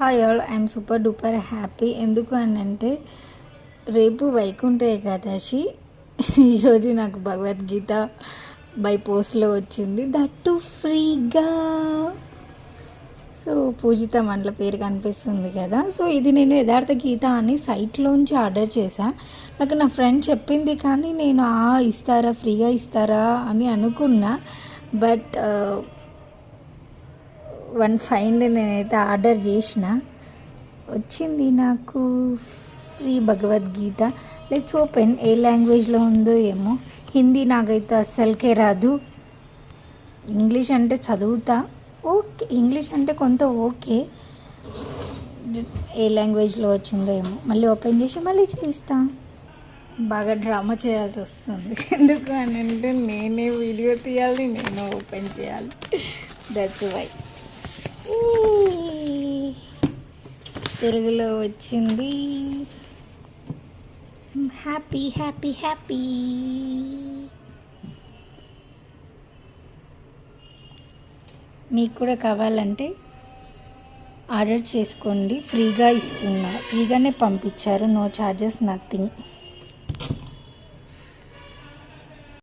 Hi all, I'm super duper happy. ఎందుకు అని అంటే రేపు వైకుంఠ ఏకాదశి. ఈరోజు నాకు భగవద్గీత బై పోస్ట్లో వచ్చింది, దట్టు ఫ్రీగా. సో పూజిత మండల పేరు కనిపిస్తుంది కదా. సో ఇది నేను యథార్థ గీత అని సైట్లోంచి ఆర్డర్ చేశా. నాకు నా ఫ్రెండ్ చెప్పింది, కానీ నేను ఇస్తారా, ఫ్రీగా ఇస్తారా అని అనుకున్నా. బట్ వన్ ఫైండ్ నేనైతే ఆర్డర్ చేసిన, వచ్చింది నాకు ఫ్రీ భగవద్గీత. Let's open. ఏ లాంగ్వేజ్లో ఉందో ఏమో. హిందీ నాకైతే అస్సలకే రాదు. ఇంగ్లీష్ అంటే చదువుతా, ఓకే. ఇంగ్లీష్ అంటే కొంత ఓకే. ఏ లాంగ్వేజ్లో వచ్చిందో ఏమో. మళ్ళీ ఓపెన్ చేసి మళ్ళీ చూపిస్తా. బాగా డ్రామా చేయాల్సి వస్తుంది. ఎందుకు అని అంటే నేనే వీడియో తీయాలి, నేను ఓపెన్ చేయాలి. That's why. తెలుగులో వచ్చింది. Happy happy happy. మీకు కూడా కావాలంటే ఆర్డర్ చేసుకోండి. ఫ్రీగా ఇస్తున్నా, ఫ్రీగానే పంపించారు. No charges, nothing.